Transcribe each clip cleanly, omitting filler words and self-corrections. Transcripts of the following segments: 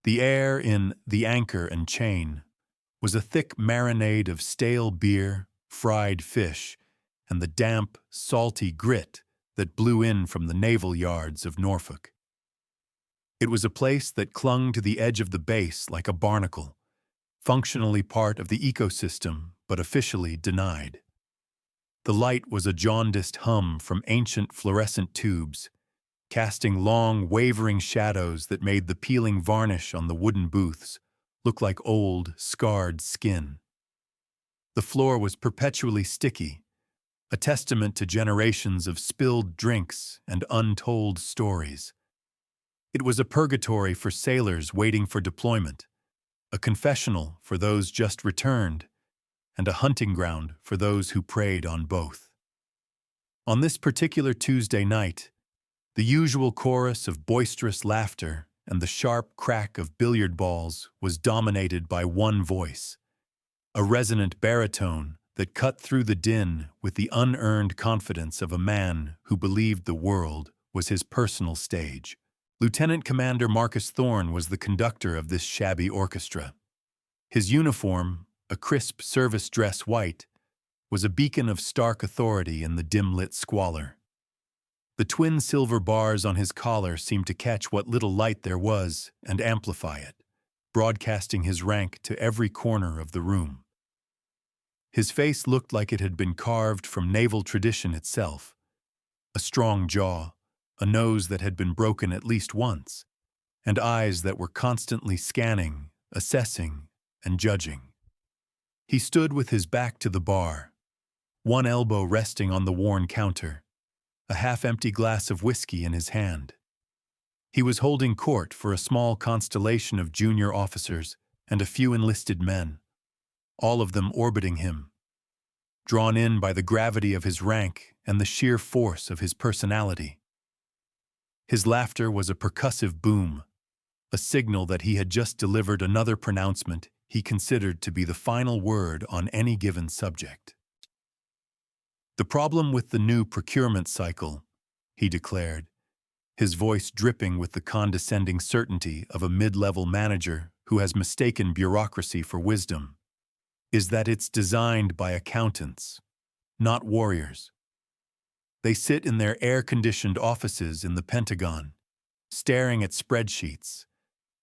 The air in The Anchor and Chain was a thick marinade of stale beer, fried fish, and the damp, salty grit that blew in from the naval yards of Norfolk. It was a place that clung to the edge of the base like a barnacle, functionally part of the ecosystem but officially denied. The light was a jaundiced hum from ancient fluorescent tubes, casting long, wavering shadows that made the peeling varnish on the wooden booths look like old, scarred skin. The floor was perpetually sticky, a testament to generations of spilled drinks and untold stories. It was a purgatory for sailors waiting for deployment, a confessional for those just returned, and a hunting ground for those who preyed on both. On this particular Tuesday night, the usual chorus of boisterous laughter and the sharp crack of billiard balls was dominated by one voice, a resonant baritone that cut through the din with the unearned confidence of a man who believed the world was his personal stage. Lieutenant Commander Marcus Thorne was the conductor of this shabby orchestra. His uniform, a crisp service dress white, was a beacon of stark authority in the dim-lit squalor. The twin silver bars on his collar seemed to catch what little light there was and amplify it, broadcasting his rank to every corner of the room. His face looked like it had been carved from naval tradition itself. A strong jaw, a nose that had been broken at least once, and eyes that were constantly scanning, assessing, and judging. He stood with his back to the bar, one elbow resting on the worn counter, a half-empty glass of whiskey in his hand. He was holding court for a small constellation of junior officers and a few enlisted men, all of them orbiting him, drawn in by the gravity of his rank and the sheer force of his personality. His laughter was a percussive boom, a signal that he had just delivered another pronouncement he considered to be the final word on any given subject. The problem with the new procurement cycle, he declared, his voice dripping with the condescending certainty of a mid-level manager who has mistaken bureaucracy for wisdom, is that it's designed by accountants, not warriors. They sit in their air-conditioned offices in the Pentagon, staring at spreadsheets,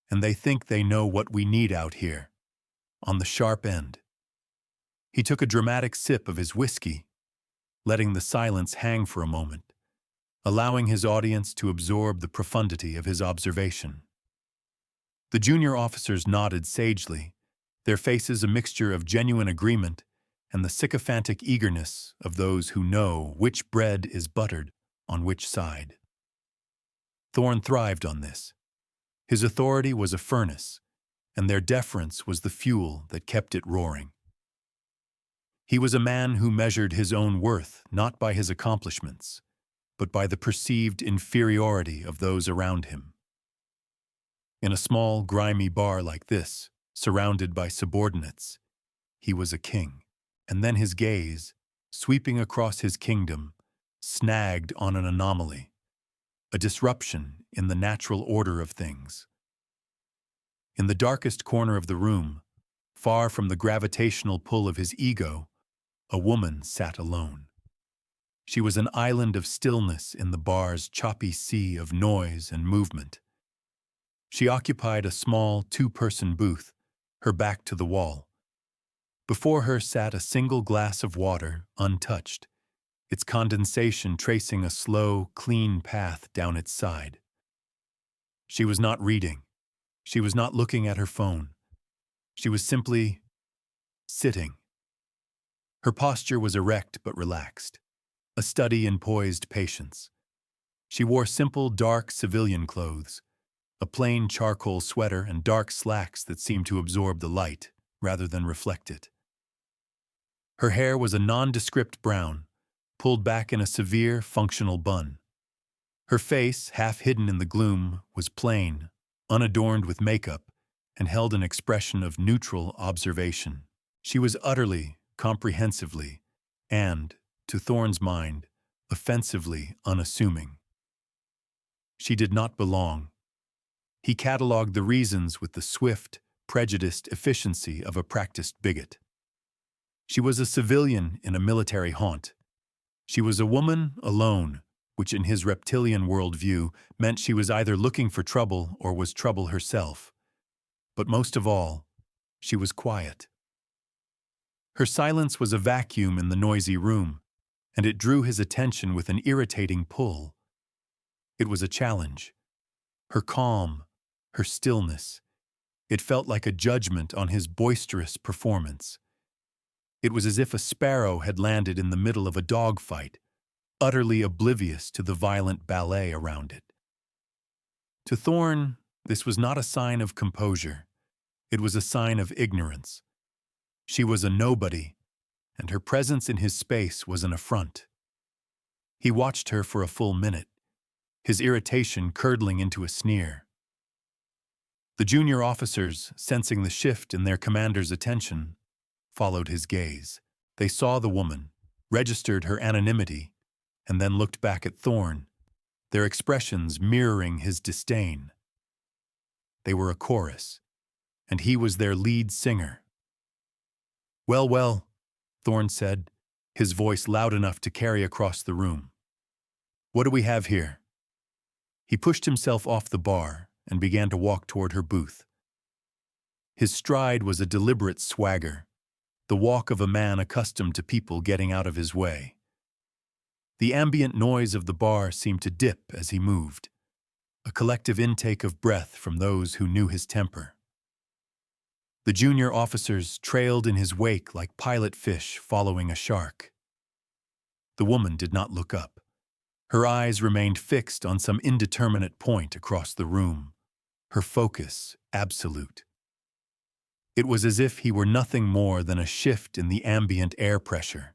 and they think they know what we need out here, on the sharp end. He took a dramatic sip of his whiskey, letting the silence hang for a moment, allowing his audience to absorb the profundity of his observation. The junior officers nodded sagely, their faces a mixture of genuine agreement and the sycophantic eagerness of those who know which bread is buttered on which side. Thorne thrived on this. His authority was a furnace, and their deference was the fuel that kept it roaring. He was a man who measured his own worth not by his accomplishments, but by the perceived inferiority of those around him. In a small, grimy bar like this, surrounded by subordinates, he was a king, and then his gaze, sweeping across his kingdom, snagged on an anomaly, a disruption in the natural order of things. In the darkest corner of the room, far from the gravitational pull of his ego, a woman sat alone. She was an island of stillness in the bar's choppy sea of noise and movement. She occupied a small two-person booth, her back to the wall. Before her sat a single glass of water, untouched, its condensation tracing a slow, clean path down its side. She was not reading. She was not looking at her phone. She was simply sitting. Her posture was erect but relaxed, a study in poised patience. She wore simple, dark civilian clothes, a plain charcoal sweater and dark slacks that seemed to absorb the light rather than reflect it. Her hair was a nondescript brown, pulled back in a severe, functional bun. Her face, half hidden in the gloom, was plain, unadorned with makeup, and held an expression of neutral observation. She was utterly, comprehensively, and, to Thorne's mind, offensively unassuming. She did not belong. He catalogued the reasons with the swift, prejudiced efficiency of a practiced bigot. She was a civilian in a military haunt. She was a woman alone, which in his reptilian worldview meant she was either looking for trouble or was trouble herself. But most of all, she was quiet. Her silence was a vacuum in the noisy room, and it drew his attention with an irritating pull. It was a challenge. Her calm, her stillness. It felt like a judgment on his boisterous performance. It was as if a sparrow had landed in the middle of a dogfight, utterly oblivious to the violent ballet around it. To Thorne, this was not a sign of composure. It was a sign of ignorance. She was a nobody, and her presence in his space was an affront. He watched her for a full minute, his irritation curdling into a sneer. The junior officers, sensing the shift in their commander's attention, followed his gaze. They saw the woman, registered her anonymity, and then looked back at Thorne, their expressions mirroring his disdain. They were a chorus, and he was their lead singer. "Well, well," Thorne said, his voice loud enough to carry across the room. "What do we have here?" He pushed himself off the bar and began to walk toward her booth. His stride was a deliberate swagger, the walk of a man accustomed to people getting out of his way. The ambient noise of the bar seemed to dip as he moved, a collective intake of breath from those who knew his temper. The junior officers trailed in his wake like pilot fish following a shark. The woman did not look up. Her eyes remained fixed on some indeterminate point across the room, her focus absolute. It was as if he were nothing more than a shift in the ambient air pressure,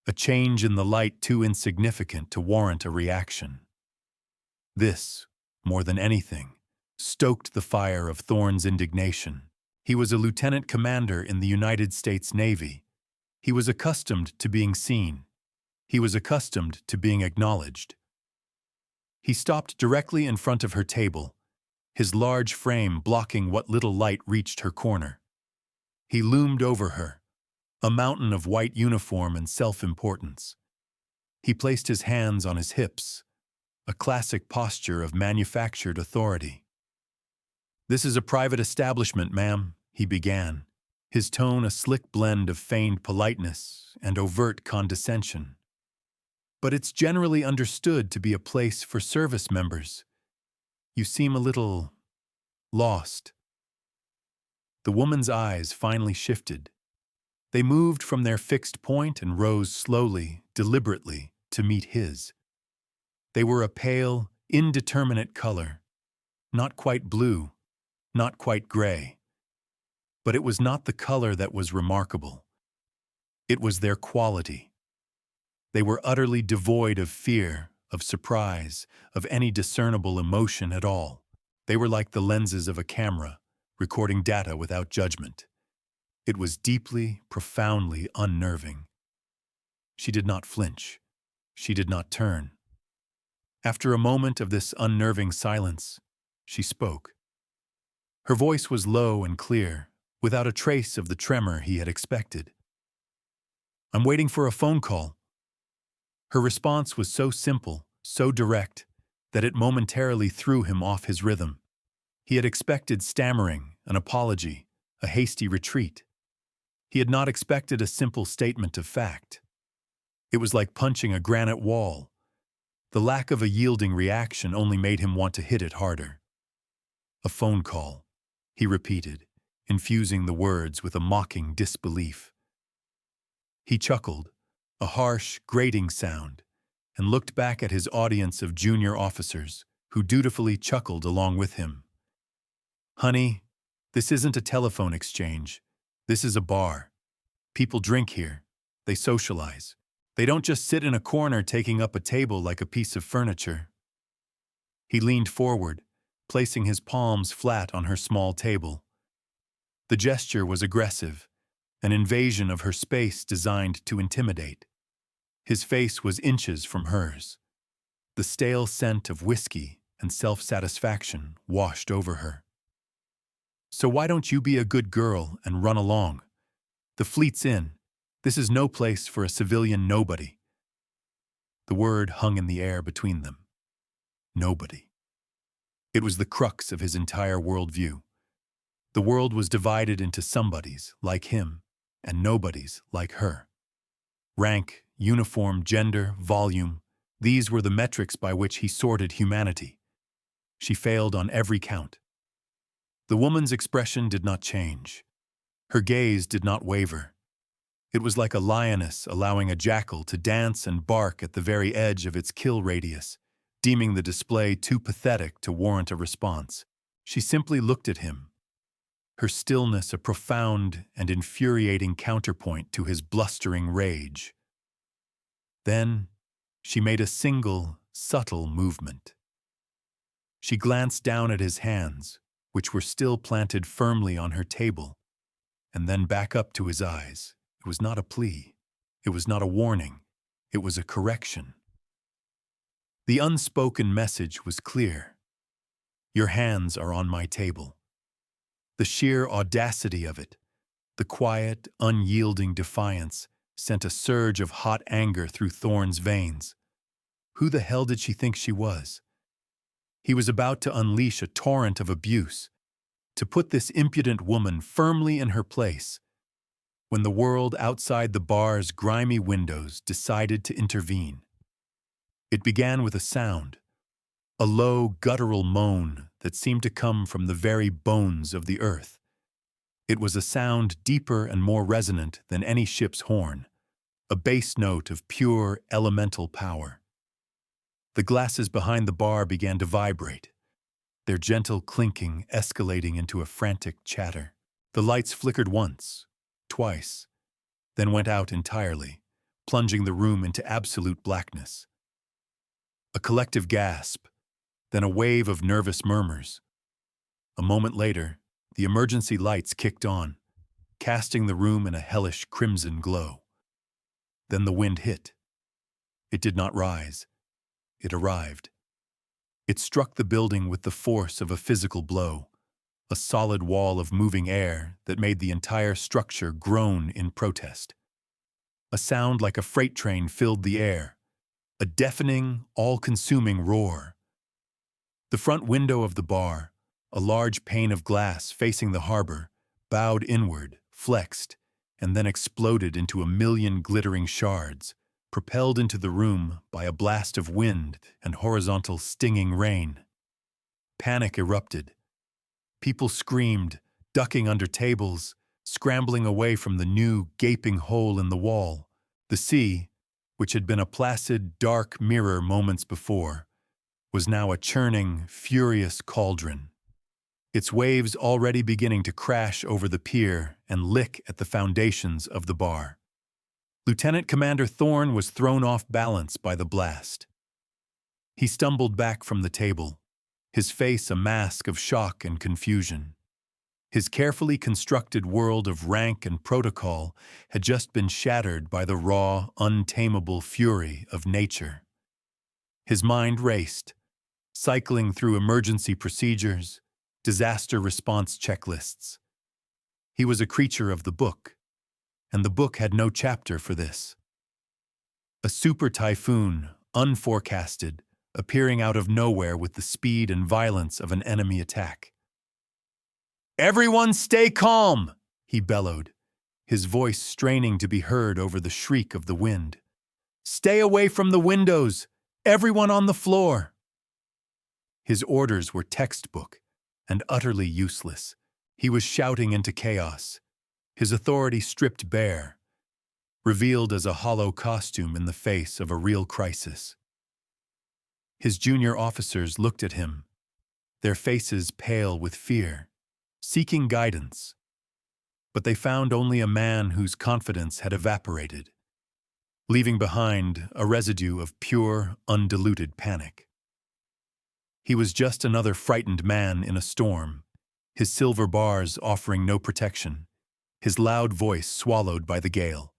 a change in the light too insignificant to warrant a reaction. This, more than anything, stoked the fire of Thorne's indignation. He was a lieutenant commander in the United States Navy. He was accustomed to being seen. He was accustomed to being acknowledged. He stopped directly in front of her table, his large frame blocking what little light reached her corner. He loomed over her, a mountain of white uniform and self-importance. He placed his hands on his hips, a classic posture of manufactured authority. "This is a private establishment, ma'am," he began, his tone a slick blend of feigned politeness and overt condescension. "But it's generally understood to be a place for service members. You seem a little lost." The woman's eyes finally shifted. They moved from their fixed point and rose slowly, deliberately, to meet his. They were a pale, indeterminate color, not quite blue, not quite gray. But it was not the color that was remarkable. It was their quality. They were utterly devoid of fear, of surprise, of any discernible emotion at all. They were like the lenses of a camera, recording data without judgment. It was deeply, profoundly unnerving. She did not flinch. She did not turn. After a moment of this unnerving silence, she spoke. Her voice was low and clear, without a trace of the tremor he had expected. "I'm waiting for a phone call." Her response was so simple, so direct, that it momentarily threw him off his rhythm. He had expected stammering, an apology, a hasty retreat. He had not expected a simple statement of fact. It was like punching a granite wall. The lack of a yielding reaction only made him want to hit it harder. "A phone call," he repeated, infusing the words with a mocking disbelief. He chuckled, a harsh, grating sound, and looked back at his audience of junior officers, who dutifully chuckled along with him. "Honey, this isn't a telephone exchange. This is a bar. People drink here. They socialize. They don't just sit in a corner taking up a table like a piece of furniture." He leaned forward, placing his palms flat on her small table. The gesture was aggressive, an invasion of her space designed to intimidate. His face was inches from hers. The stale scent of whiskey and self-satisfaction washed over her. "So why don't you be a good girl and run along? The fleet's in. This is no place for a civilian nobody." The word hung in the air between them. Nobody. It was the crux of his entire worldview. The world was divided into somebodies like him and nobodies like her. Rank, uniform, gender, volume, these were the metrics by which he sorted humanity. She failed on every count. The woman's expression did not change. Her gaze did not waver. It was like a lioness allowing a jackal to dance and bark at the very edge of its kill radius, deeming the display too pathetic to warrant a response. She simply looked at him, her stillness a profound and infuriating counterpoint to his blustering rage. Then she made a single, subtle movement. She glanced down at his hands, which were still planted firmly on her table, and then back up to his eyes. It was not a plea. It was not a warning. It was a correction. The unspoken message was clear. Your hands are on my table. The sheer audacity of it, the quiet, unyielding defiance, sent a surge of hot anger through Thorne's veins. Who the hell did she think she was? He was about to unleash a torrent of abuse, to put this impudent woman firmly in her place, when the world outside the bar's grimy windows decided to intervene. It began with a sound, a low, guttural moan that seemed to come from the very bones of the earth. It was a sound deeper and more resonant than any ship's horn, a bass note of pure, elemental power. The glasses behind the bar began to vibrate, their gentle clinking escalating into a frantic chatter. The lights flickered once, twice, then went out entirely, plunging the room into absolute blackness. A collective gasp, then a wave of nervous murmurs. A moment later, the emergency lights kicked on, casting the room in a hellish crimson glow. Then the wind hit. It did not rise. It arrived. It struck the building with the force of a physical blow, a solid wall of moving air that made the entire structure groan in protest. A sound like a freight train filled the air, a deafening, all-consuming roar. The front window of the bar, a large pane of glass facing the harbor, bowed inward, flexed, and then exploded into a million glittering shards, propelled into the room by a blast of wind and horizontal stinging rain. Panic erupted. People screamed, ducking under tables, scrambling away from the new, gaping hole in the wall. The sea, which had been a placid, dark mirror moments before, was now a churning, furious cauldron, its waves already beginning to crash over the pier and lick at the foundations of the bar. Lieutenant Commander Thorne was thrown off balance by the blast. He stumbled back from the table, his face a mask of shock and confusion. His carefully constructed world of rank and protocol had just been shattered by the raw, untamable fury of nature. His mind raced, cycling through emergency procedures, disaster response checklists. He was a creature of the book, and the book had no chapter for this. A super typhoon, unforecasted, appearing out of nowhere with the speed and violence of an enemy attack. "Everyone stay calm!" he bellowed, his voice straining to be heard over the shriek of the wind. "Stay away from the windows! Everyone on the floor!" His orders were textbook and utterly useless. He was shouting into chaos, his authority stripped bare, revealed as a hollow costume in the face of a real crisis. His junior officers looked at him, their faces pale with fear, seeking guidance, but they found only a man whose confidence had evaporated, leaving behind a residue of pure, undiluted panic. He was just another frightened man in a storm, his silver bars offering no protection, his loud voice swallowed by the gale.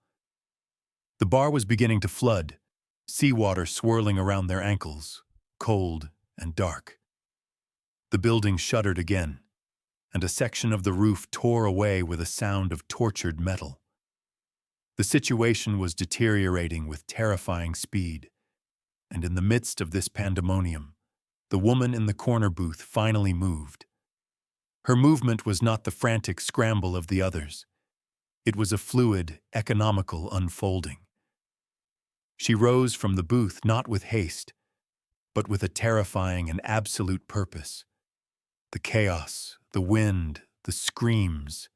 The bar was beginning to flood, seawater swirling around their ankles, cold and dark. The building shuddered again, and a section of the roof tore away with a sound of tortured metal. The situation was deteriorating with terrifying speed, and in the midst of this pandemonium, the woman in the corner booth finally moved. Her movement was not the frantic scramble of the others. It was a fluid, economical unfolding. She rose from the booth not with haste, but with a terrifying and absolute purpose. The chaos, the wind, the screams,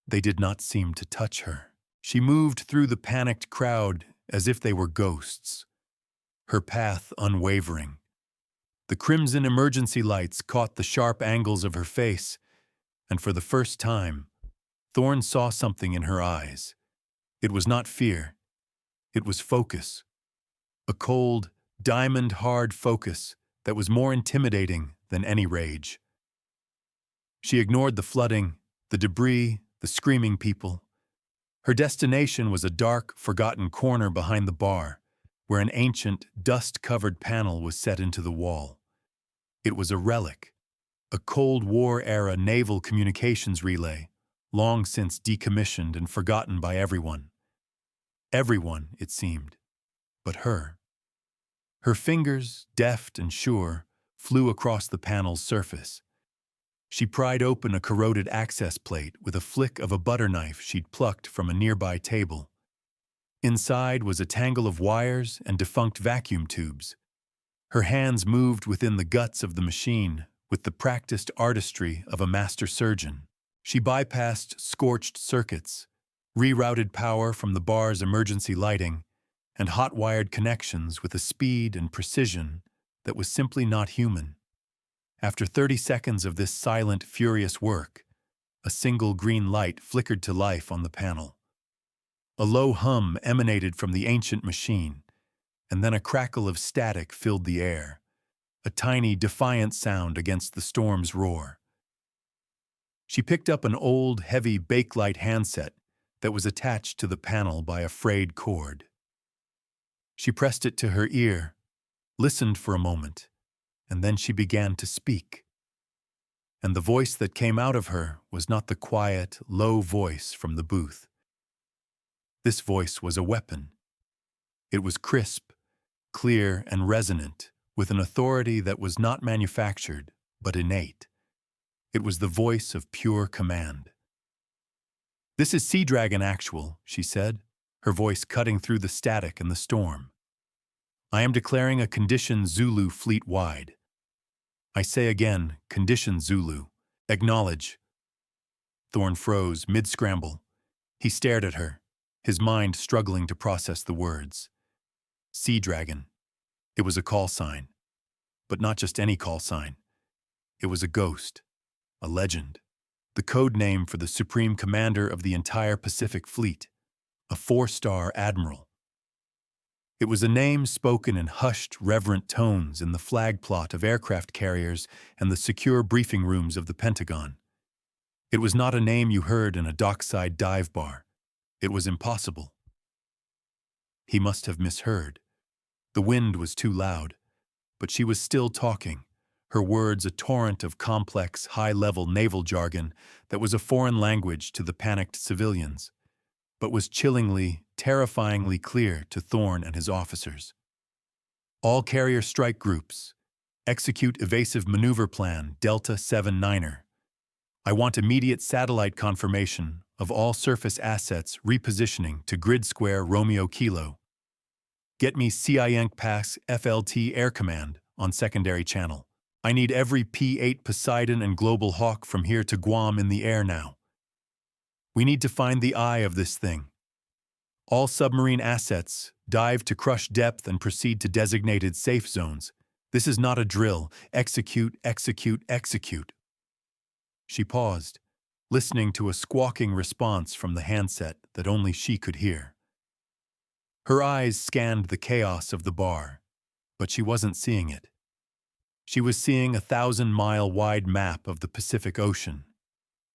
they did not seem to touch her. She moved through the panicked crowd as if they were ghosts, her path unwavering. The crimson emergency lights caught the sharp angles of her face, and for the first time, Thorne saw something in her eyes. It was not fear. It was focus. A cold, diamond-hard focus that was more intimidating than any rage. She ignored the flooding, the debris, the screaming people. Her destination was a dark, forgotten corner behind the bar, where an ancient, dust-covered panel was set into the wall. It was a relic, a Cold War-era naval communications relay, long since decommissioned and forgotten by everyone. Everyone, it seemed, but her. Her fingers, deft and sure, flew across the panel's surface. She pried open a corroded access plate with a flick of a butter knife she'd plucked from a nearby table. Inside was a tangle of wires and defunct vacuum tubes. Her hands moved within the guts of the machine with the practiced artistry of a master surgeon. She bypassed scorched circuits, rerouted power from the bar's emergency lighting, and hot-wired connections with a speed and precision that was simply not human. After 30 seconds of this silent, furious work, a single green light flickered to life on the panel. A low hum emanated from the ancient machine, and then a crackle of static filled the air, a tiny, defiant sound against the storm's roar. She picked up an old, heavy Bakelite handset that was attached to the panel by a frayed cord. She pressed it to her ear, listened for a moment, and then she began to speak. And the voice that came out of her was not the quiet, low voice from the booth. This voice was a weapon. It was crisp, clear, and resonant, with an authority that was not manufactured, but innate. It was the voice of pure command. "This is Seadragon Actual," she said, her voice cutting through the static and the storm. "I am declaring a condition Zulu fleet-wide. I say again, condition Zulu. Acknowledge." Thorne froze mid-scramble. He stared at her, his mind struggling to process the words. Seadragon. It was a call sign. But not just any call sign. It was a ghost, a legend, the code name for the supreme commander of the entire Pacific Fleet, a 4-star admiral. It was a name spoken in hushed, reverent tones in the flag plot of aircraft carriers and the secure briefing rooms of the Pentagon. It was not a name you heard in a dockside dive bar. It was impossible. He must have misheard. The wind was too loud, but she was still talking, her words a torrent of complex, high-level naval jargon that was a foreign language to the panicked civilians, but was chillingly, terrifyingly clear to Thorne and his officers. "All carrier strike groups. Execute evasive maneuver plan Delta 79er. I want immediate satellite confirmation of all surface assets repositioning to grid square Romeo Kilo. Get me CIENC Pass FLT Air Command on secondary channel. I need every P-8 Poseidon and Global Hawk from here to Guam in the air now. We need to find the eye of this thing. All submarine assets, dive to crush depth and proceed to designated safe zones. This is not a drill. Execute, execute, execute." She paused, listening to a squawking response from the handset that only she could hear. Her eyes scanned the chaos of the bar, but she wasn't seeing it. She was seeing a 1,000-mile-wide map of the Pacific Ocean.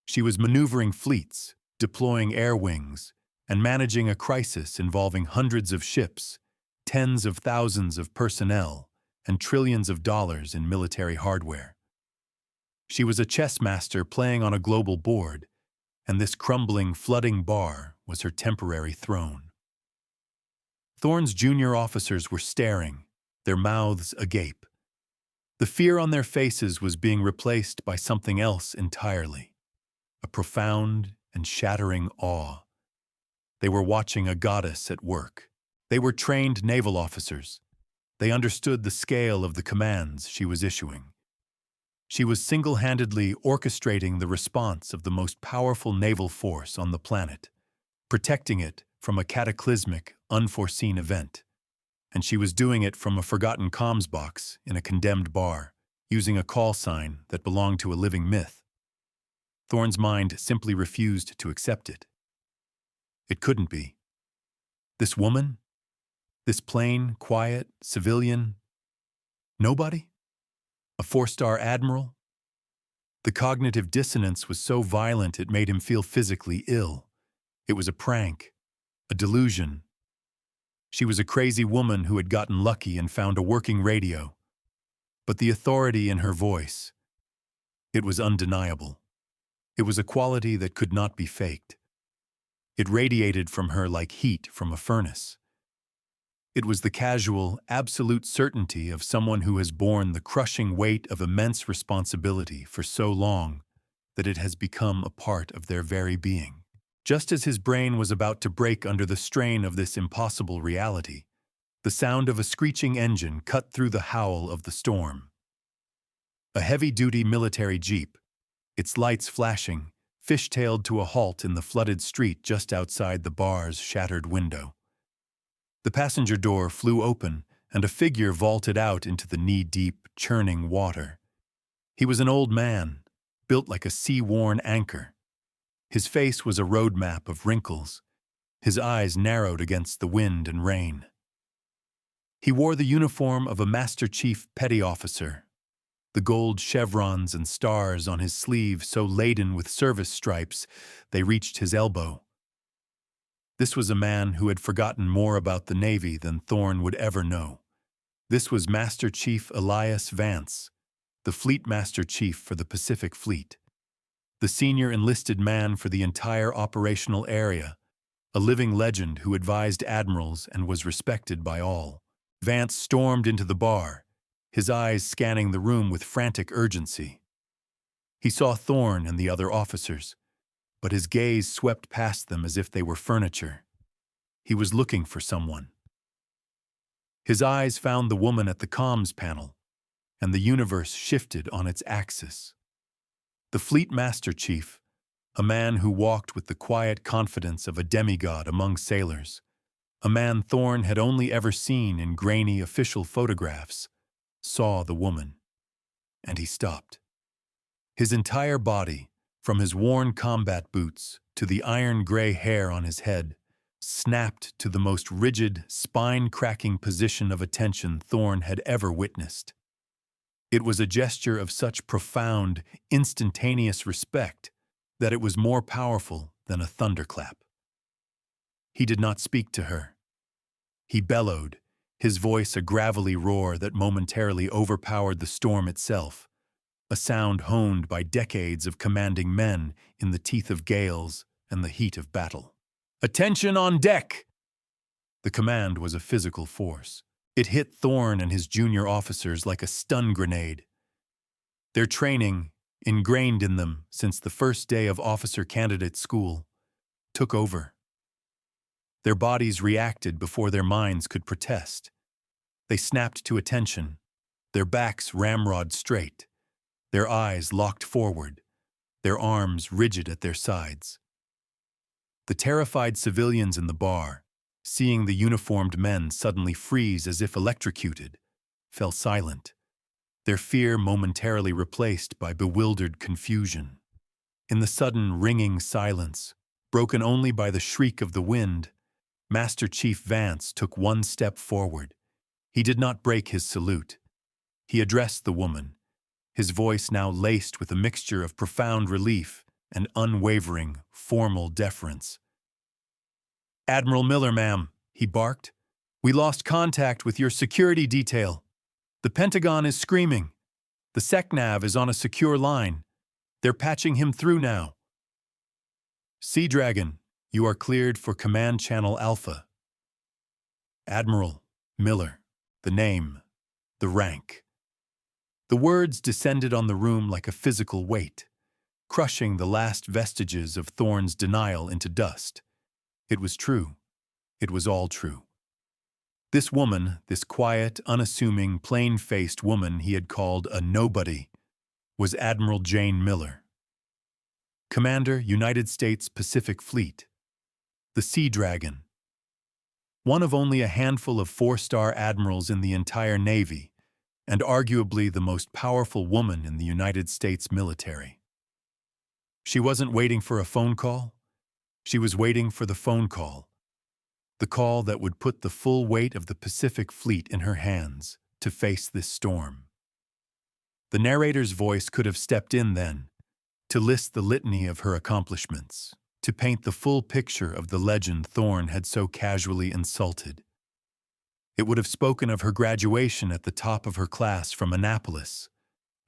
She was maneuvering fleets, deploying air wings, and managing a crisis involving hundreds of ships, tens of thousands of personnel, and trillions of dollars in military hardware. She was a chess master playing on a global board, and this crumbling, flooding bar was her temporary throne. Thorne's junior officers were staring, their mouths agape. The fear on their faces was being replaced by something else entirely, a profound and shattering awe. They were watching a goddess at work. They were trained naval officers. They understood the scale of the commands she was issuing. She was single-handedly orchestrating the response of the most powerful naval force on the planet, protecting it from a cataclysmic, unforeseen event. And she was doing it from a forgotten comms box in a condemned bar, using a call sign that belonged to a living myth. Thorne's mind simply refused to accept it. It couldn't be. This woman? This plain, quiet, civilian? Nobody? A four-star admiral? The cognitive dissonance was so violent it made him feel physically ill. It was a prank, a delusion. She was a crazy woman who had gotten lucky and found a working radio. But the authority in her voice, it was undeniable. It was a quality that could not be faked. It radiated from her like heat from a furnace. It was the casual, absolute certainty of someone who has borne the crushing weight of immense responsibility for so long that it has become a part of their very being. Just as his brain was about to break under the strain of this impossible reality, the sound of a screeching engine cut through the howl of the storm. A heavy-duty military jeep, its lights flashing, fishtailed to a halt in the flooded street just outside the bar's shattered window. The passenger door flew open, and a figure vaulted out into the knee-deep, churning water. He was an old man, built like a sea-worn anchor. His face was a road map of wrinkles, his eyes narrowed against the wind and rain. He wore the uniform of a Master Chief Petty Officer, the gold chevrons and stars on his sleeve so laden with service stripes they reached his elbow. This was a man who had forgotten more about the Navy than Thorne would ever know. This was Master Chief Elias Vance, the Fleet Master Chief for the Pacific Fleet, the senior enlisted man for the entire operational area, a living legend who advised admirals and was respected by all. Vance stormed into the bar, his eyes scanning the room with frantic urgency. He saw Thorne and the other officers, but his gaze swept past them as if they were furniture. He was looking for someone. His eyes found the woman at the comms panel, and the universe shifted on its axis. The Fleet Master Chief, a man who walked with the quiet confidence of a demigod among sailors, a man Thorne had only ever seen in grainy official photographs, saw the woman, and he stopped. His entire body, from his worn combat boots to the iron-gray hair on his head, snapped to the most rigid, spine-cracking position of attention Thorne had ever witnessed. It was a gesture of such profound, instantaneous respect that it was more powerful than a thunderclap. He did not speak to her. He bellowed, his voice a gravelly roar that momentarily overpowered the storm itself, a sound honed by decades of commanding men in the teeth of gales and the heat of battle. "Attention on deck!" The command was a physical force. It hit Thorne and his junior officers like a stun grenade. Their training, ingrained in them since the first day of officer candidate school, took over. Their bodies reacted before their minds could protest. They snapped to attention, their backs ramrod straight, their eyes locked forward, their arms rigid at their sides. The terrified civilians in the bar, seeing the uniformed men suddenly freeze as if electrocuted, fell silent, their fear momentarily replaced by bewildered confusion. In the sudden ringing silence, broken only by the shriek of the wind, Master Chief Vance took one step forward. He did not break his salute. He addressed the woman, his voice now laced with a mixture of profound relief and unwavering, formal deference. "Admiral Miller, ma'am," he barked, "we lost contact with your security detail. The Pentagon is screaming. The The SecNav is on a secure line. They're patching him through now. Seadragon, you are cleared for Command Channel Alpha. Admiral Miller, the name, the rank. The words descended on the room like a physical weight, crushing the last vestiges of Thorne's denial into dust. It was true. It was all true. This woman, this quiet, unassuming, plain-faced woman he had called a nobody, was Admiral Jane Miller. Commander, United States Pacific Fleet. The Seadragon. One of only a handful of four-star admirals in the entire Navy, and arguably the most powerful woman in the United States military. She wasn't waiting for a phone call. She was waiting for the phone call. The call that would put the full weight of the Pacific Fleet in her hands to face this storm. The narrator's voice could have stepped in then, to list the litany of her accomplishments, to paint the full picture of the legend Thorne had so casually insulted. It would have spoken of her graduation at the top of her class from Annapolis,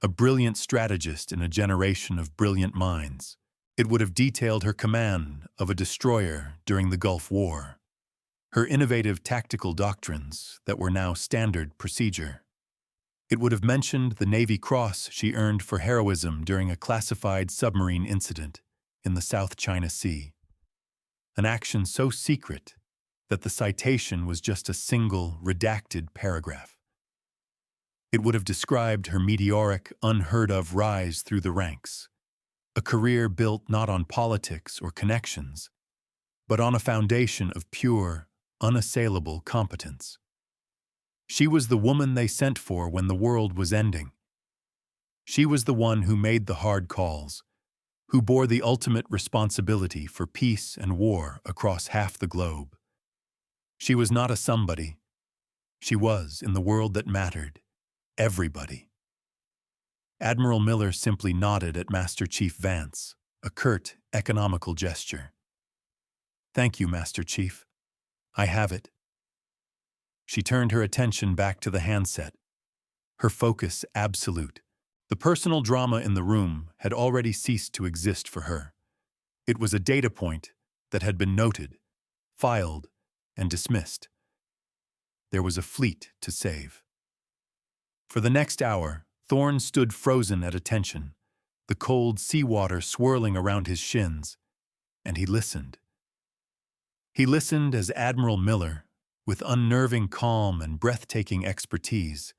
a brilliant strategist in a generation of brilliant minds. It would have detailed her command of a destroyer during the Gulf War, her innovative tactical doctrines that were now standard procedure. It would have mentioned the Navy Cross she earned for heroism during a classified submarine incident in the South China Sea, an action so secret that the citation was just a single, redacted paragraph. It would have described her meteoric, unheard-of rise through the ranks, a career built not on politics or connections, but on a foundation of pure, unassailable competence. She was the woman they sent for when the world was ending. She was the one who made the hard calls, who bore the ultimate responsibility for peace and war across half the globe. She was not a somebody. She was, in the world that mattered, everybody. Admiral Miller simply nodded at Master Chief Vance, a curt, economical gesture. "Thank you, Master Chief. I have it." She turned her attention back to the handset, her focus absolute. The personal drama in the room had already ceased to exist for her. It was a data point that had been noted, filed, and dismissed. There was a fleet to save. For the next hour, Thorne stood frozen at attention, the cold seawater swirling around his shins, and he listened. He listened as Admiral Miller, with unnerving calm and breathtaking expertise,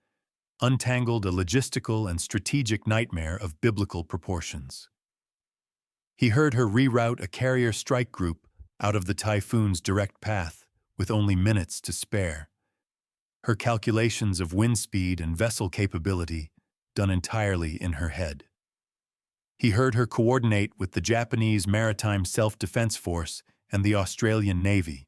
untangled a logistical and strategic nightmare of biblical proportions. He heard her reroute a carrier strike group out of the Typhoon's direct path with only minutes to spare. Her calculations of wind speed and vessel capability done entirely in her head. He heard her coordinate with the Japanese Maritime Self-Defense Force and the Australian Navy.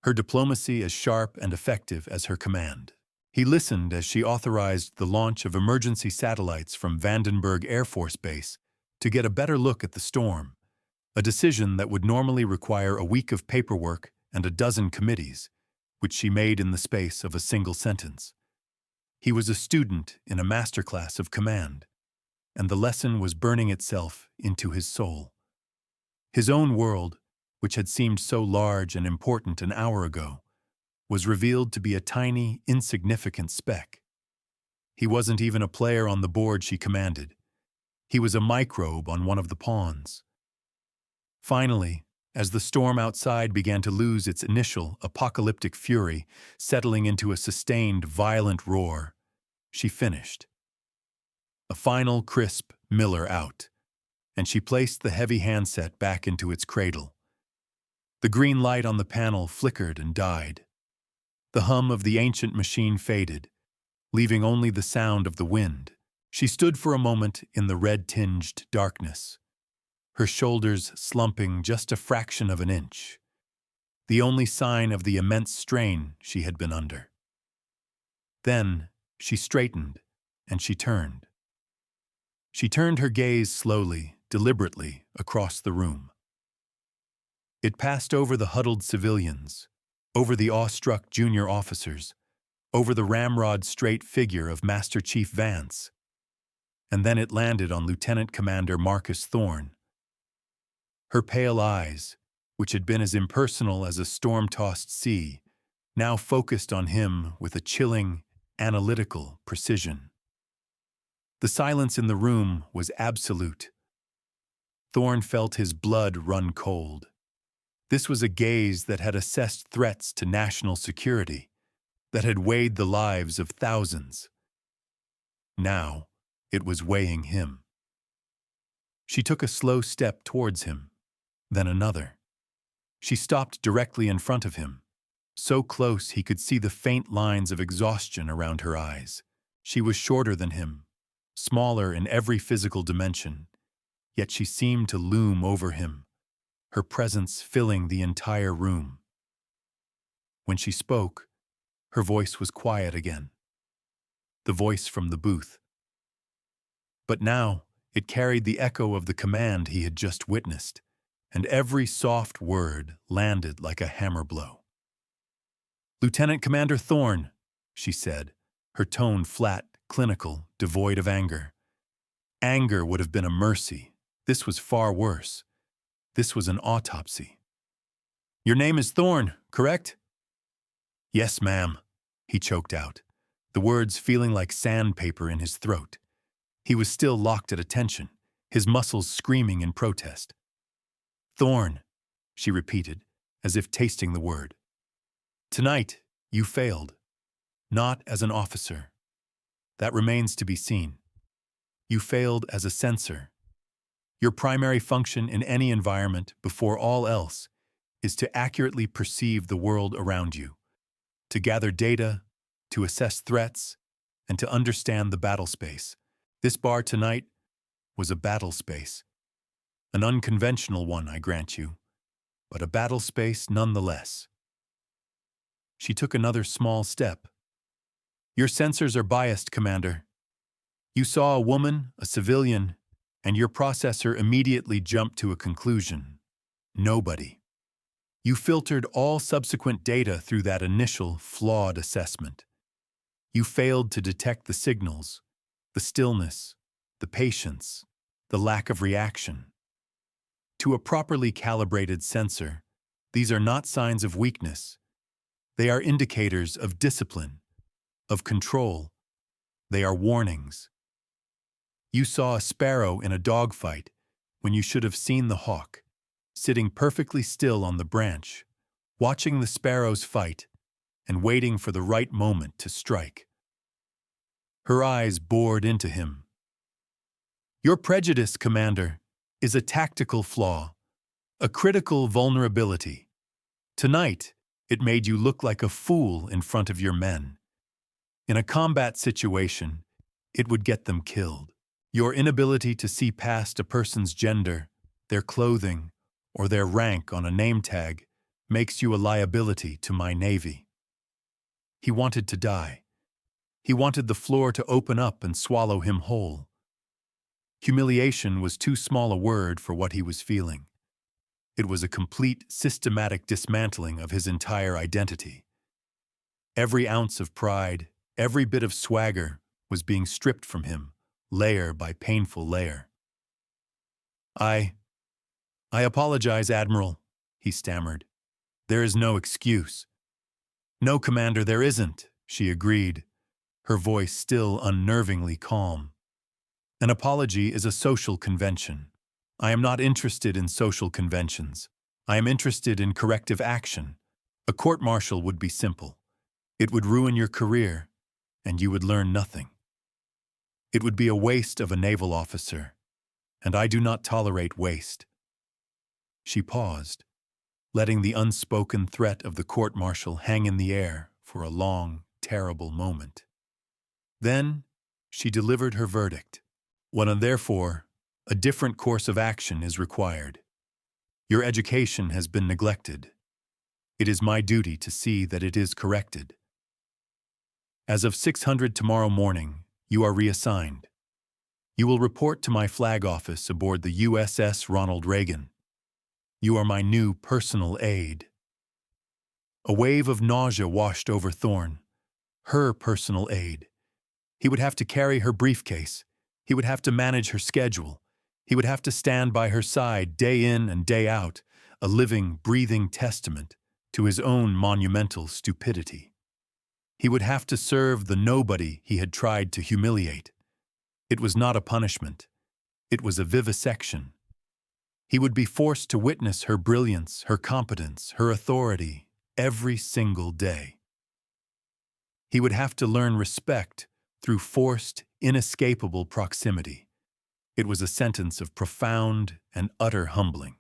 Her diplomacy as sharp and effective as her command. He listened as she authorized the launch of emergency satellites from Vandenberg Air Force Base to get a better look at the storm, a decision that would normally require a week of paperwork and a dozen committees, which she made in the space of a single sentence. He was a student in a masterclass of command, and the lesson was burning itself into his soul. His own world, which had seemed so large and important an hour ago, was revealed to be a tiny, insignificant speck. He wasn't even a player on the board she commanded. He was a microbe on one of the pawns. Finally, as the storm outside began to lose its initial apocalyptic fury, settling into a sustained, violent roar, she finished. A final, crisp Miller out, and she placed the heavy handset back into its cradle. The green light on the panel flickered and died. The hum of the ancient machine faded, leaving only the sound of the wind. She stood for a moment in the red-tinged darkness, her shoulders slumping just a fraction of an inch, the only sign of the immense strain she had been under. Then she straightened, and she turned. She turned her gaze slowly, deliberately, across the room. It passed over the huddled civilians, over the awestruck junior officers, over the ramrod-straight figure of Master Chief Vance, and then it landed on Lieutenant Commander Marcus Thorne. Her pale eyes, which had been as impersonal as a storm-tossed sea, now focused on him with a chilling, analytical precision. The silence in the room was absolute. Thorne felt his blood run cold. This was a gaze that had assessed threats to national security, that had weighed the lives of thousands. Now, it was weighing him. She took a slow step towards him, then another. She stopped directly in front of him, so close he could see the faint lines of exhaustion around her eyes. She was shorter than him, smaller in every physical dimension, yet she seemed to loom over him, her presence filling the entire room. When she spoke, her voice was quiet again, the voice from the booth. But now it carried the echo of the command he had just witnessed, and every soft word landed like a hammer blow. "Lieutenant Commander Thorne," she said, her tone flat, clinical, devoid of anger. Anger would have been a mercy. This was far worse. This was an autopsy. "Your name is Thorne, correct?" "Yes, ma'am," he choked out, the words feeling like sandpaper in his throat. He was still locked at attention, his muscles screaming in protest. "Thorne," she repeated, as if tasting the word. "Tonight, you failed. Not as an officer. That remains to be seen. You failed as a censor. Your primary function in any environment, before all else, is to accurately perceive the world around you, to gather data, to assess threats, and to understand the battle space. This bar tonight was a battle space. An unconventional one, I grant you, but a battle space nonetheless." She took another small step. "Your sensors are biased, Commander. You saw a woman, a civilian, and your processor immediately jumped to a conclusion. Nobody. You filtered all subsequent data through that initial, flawed assessment. You failed to detect the signals, the stillness, the patience, the lack of reaction. To a properly calibrated sensor, these are not signs of weakness. They are indicators of discipline, of control. They are warnings. You saw a sparrow in a dogfight when you should have seen the hawk, sitting perfectly still on the branch, watching the sparrows fight and waiting for the right moment to strike." Her eyes bored into him. "Your prejudice, Commander, is a tactical flaw, a critical vulnerability. Tonight, it made you look like a fool in front of your men. In a combat situation, it would get them killed. Your inability to see past a person's gender, their clothing, or their rank on a name tag makes you a liability to my Navy." He wanted to die. He wanted the floor to open up and swallow him whole. Humiliation was too small a word for what he was feeling. It was a complete, systematic dismantling of his entire identity. Every ounce of pride, every bit of swagger was being stripped from him, layer by painful layer. I apologize, Admiral," he stammered. "There is no excuse." "No, Commander, there isn't," she agreed, her voice still unnervingly calm. "An apology is a social convention. I am not interested in social conventions. I am interested in corrective action. A court-martial would be simple. It would ruin your career, and you would learn nothing. It would be a waste of a naval officer, and I do not tolerate waste." She paused, letting the unspoken threat of the court-martial hang in the air for a long, terrible moment. Then she delivered her verdict. Therefore, a different course of action is required. Your education has been neglected. It is my duty to see that it is corrected. As of 600 tomorrow morning, you are reassigned. You will report to my flag office aboard the USS Ronald Reagan. You are my new personal aide. A wave of nausea washed over Thorne. Her personal aide. He would have to carry her briefcase, He would have to manage her schedule. He would have to stand by her side day in and day out, a living, breathing testament to his own monumental stupidity. He would have to serve the nobody he had tried to humiliate. It was not a punishment. It was a vivisection. He would be forced to witness her brilliance, her competence, her authority, every single day. He would have to learn respect through forced, inescapable proximity. It was a sentence of profound and utter humbling.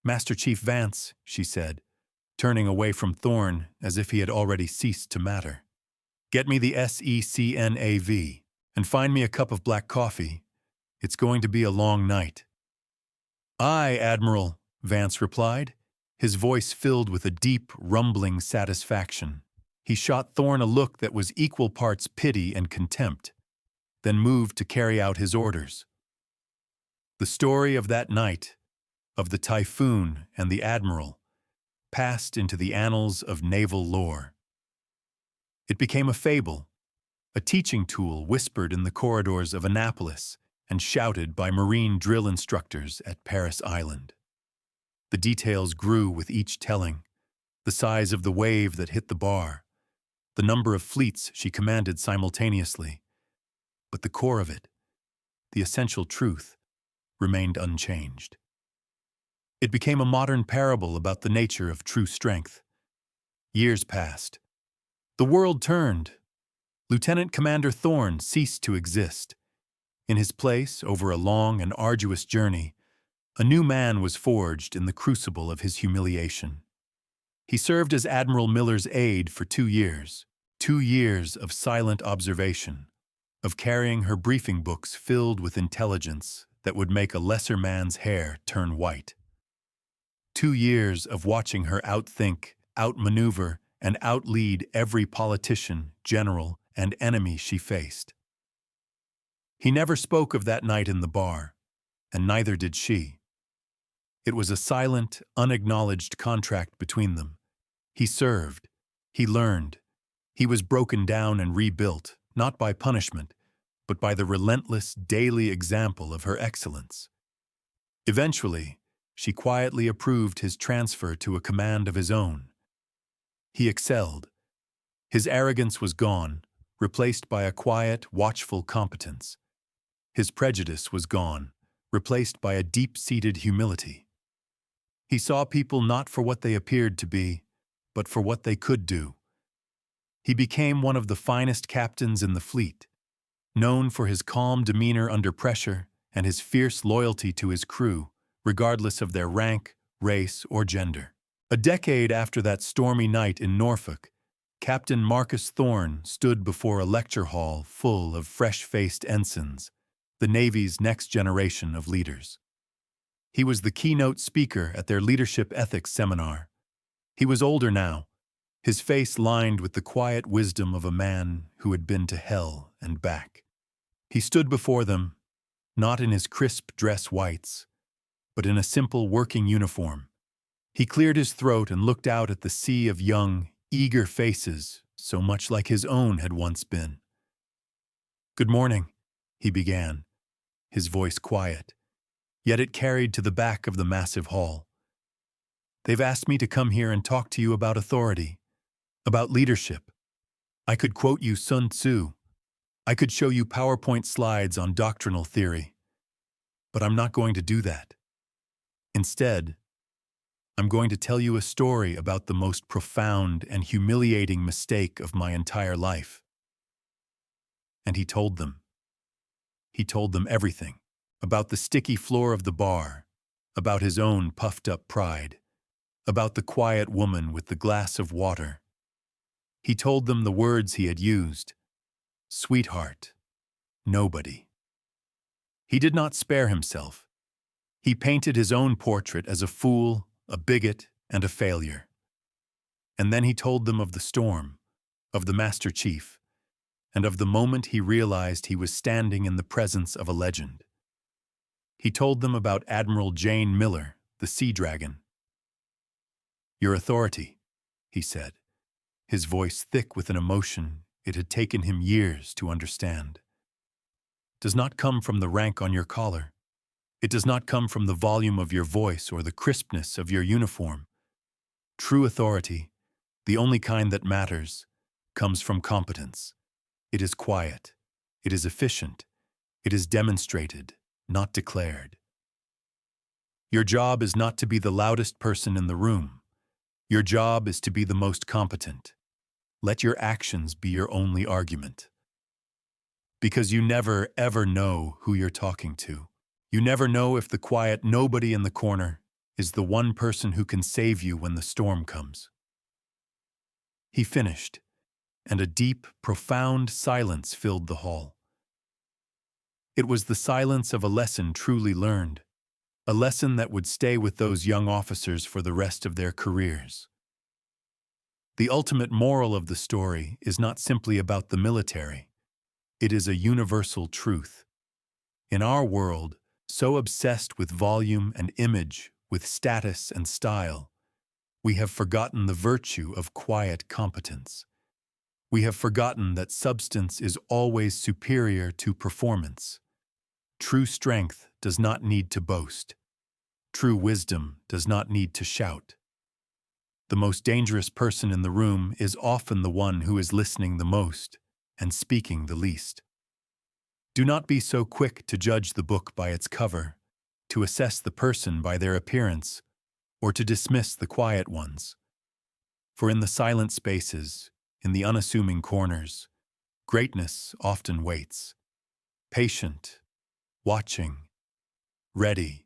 "Master Chief Vance," she said, turning away from Thorne as if he had already ceased to matter. "Get me the SECNAV and find me a cup of black coffee. It's going to be a long night." "Aye, Admiral," Vance replied, his voice filled with a deep, rumbling satisfaction. He shot Thorne a look that was equal parts pity and contempt, then moved to carry out his orders. The story of that night, of the typhoon and the Admiral, passed into the annals of naval lore. It became a fable, a teaching tool whispered in the corridors of Annapolis and shouted by Marine drill instructors at Paris Island. The details grew with each telling: the size of the wave that hit the bar, the number of fleets she commanded simultaneously. But the core of it, the essential truth, remained unchanged. It became a modern parable about the nature of true strength. Years passed. The world turned. Lieutenant Commander Thorne ceased to exist. In his place, over a long and arduous journey, a new man was forged in the crucible of his humiliation. He served as Admiral Miller's aide for 2 years, 2 years of silent observation, of carrying her briefing books filled with intelligence that would make a lesser man's hair turn white. 2 years of watching her outthink, outmaneuver, and outlead every politician, general, and enemy she faced. He never spoke of that night in the bar, and neither did she. It was a silent, unacknowledged contract between them. He served. He learned. He was broken down and rebuilt, not by punishment, but by the relentless daily example of her excellence. Eventually, she quietly approved his transfer to a command of his own. He excelled. His arrogance was gone, replaced by a quiet, watchful competence. His prejudice was gone, replaced by a deep-seated humility. He saw people not for what they appeared to be, but for what they could do. He became one of the finest captains in the fleet, known for his calm demeanor under pressure and his fierce loyalty to his crew, regardless of their rank, race, or gender. A decade after that stormy night in Norfolk, Captain Marcus Thorne stood before a lecture hall full of fresh-faced ensigns, the Navy's next generation of leaders. He was the keynote speaker at their leadership ethics seminar. He was older now, his face lined with the quiet wisdom of a man who had been to hell and back. He stood before them, not in his crisp dress whites, but in a simple working uniform. He cleared his throat and looked out at the sea of young, eager faces, so much like his own had once been. "Good morning," he began, his voice quiet, yet it carried to the back of the massive hall. "They've asked me to come here and talk to you about authority, about leadership. I could quote you Sun Tzu. I could show you PowerPoint slides on doctrinal theory. But I'm not going to do that. Instead, I'm going to tell you a story about the most profound and humiliating mistake of my entire life." And he told them. He told them everything. About the sticky floor of the bar, about his own puffed-up pride, about the quiet woman with the glass of water. He told them the words he had used: sweetheart, nobody. He did not spare himself. He painted his own portrait as a fool, a bigot, and a failure. And then he told them of the storm, of the Master Chief, and of the moment he realized he was standing in the presence of a legend. He told them about Admiral Jane Miller, the Seadragon. "Your authority," he said, his voice thick with an emotion it had taken him years to understand. does not come from the rank on your collar. It does not come from the volume of your voice or the crispness of your uniform. True authority, the only kind that matters, comes from competence. It is quiet. It is efficient. It is demonstrated, not declared. Your job is not to be the loudest person in the room. Your job is to be the most competent. Let your actions be your only argument. Because you never, ever know who you're talking to. You never know if the quiet nobody in the corner is the one person who can save you when the storm comes. He finished, and a deep, profound silence filled the hall. It was the silence of a lesson truly learned, a lesson that would stay with those young officers for the rest of their careers. The ultimate moral of the story is not simply about the military. It is a universal truth. In our world, so obsessed with volume and image, with status and style, we have forgotten the virtue of quiet competence. We have forgotten that substance is always superior to performance. True strength does not need to boast. True wisdom does not need to shout. The most dangerous person in the room is often the one who is listening the most and speaking the least. Do not be so quick to judge the book by its cover, to assess the person by their appearance, or to dismiss the quiet ones. For in the silent spaces, in the unassuming corners, greatness often waits, patient, watching, ready.